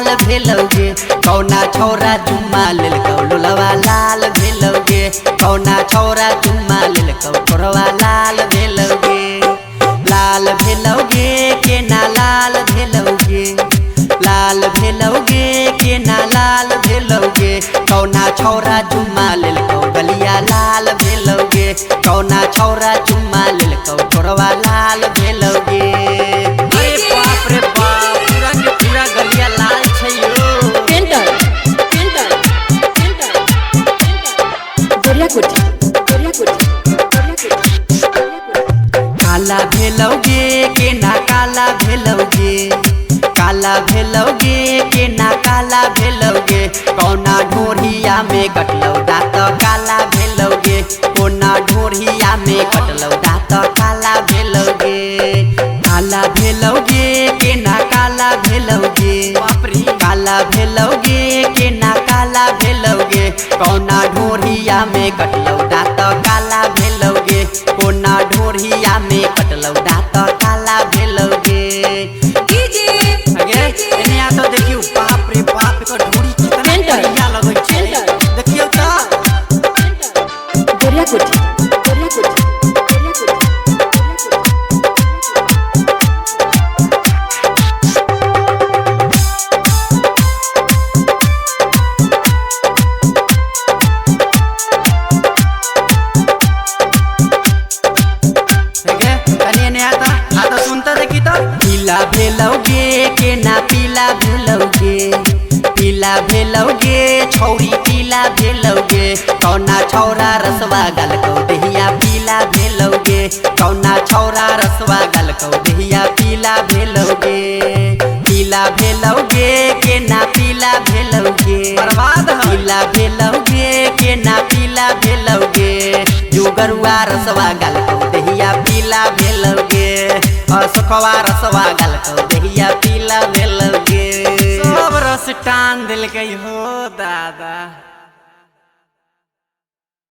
लाल भेलौगे कौना छौरा चुम्मा लेलकौ लोलवा लाल भेलौगे कौना छौरा चुम्मा लेलकौ तोरवा लाल भेलौगे के ना लाल भेलौगे के ना लाल भेलौगे कौना छौरा चुम्मा लेलकौ गलिया लाल भेलौगे कौना छौरा चुम्मा लेलकौ तोरवा लाल भेलौगे। अरे बाप रे बाप पूरा के पूरा गलिया लाल छै यो। पेंटर गोरियाकोठी काला भेलौगे के ना काला भेलौगे के ना काला भेलौगे कौना ढोरिया में कटलौ दाँत काला भेलौगे कोना ढोरिया में कटलौ दाँत काला भेलौगे के ना काला भेलौगे के ना काला भेलौगे कौना ढोरिया में कटलौ दाँत काला भेलौगे कोना ढोरिया में कटलौ दाँत काला भेलौगे। तो देखियो बाप रे बाप का ढोरी कितना बढ़िया लगै छै देखियो त गोरियाकोठी पीला भेलौगे के ना पीला भेलौगे छौरी पीला भेलौगे कौना छौरा रसवा गलकौ देहिया पीला भेलौगे कौना छौरा रसवा गलकौ देहिया पीला भेलौगे के ना पीला भेलौगे के ना पीला भेलौगे जुगरुआ रसवा गलकौ देहिया पीला भेलौगे सुखवा रसवा गलकौ देहिया पीला भेलौगे सब रस टान दिल गई हो दादा।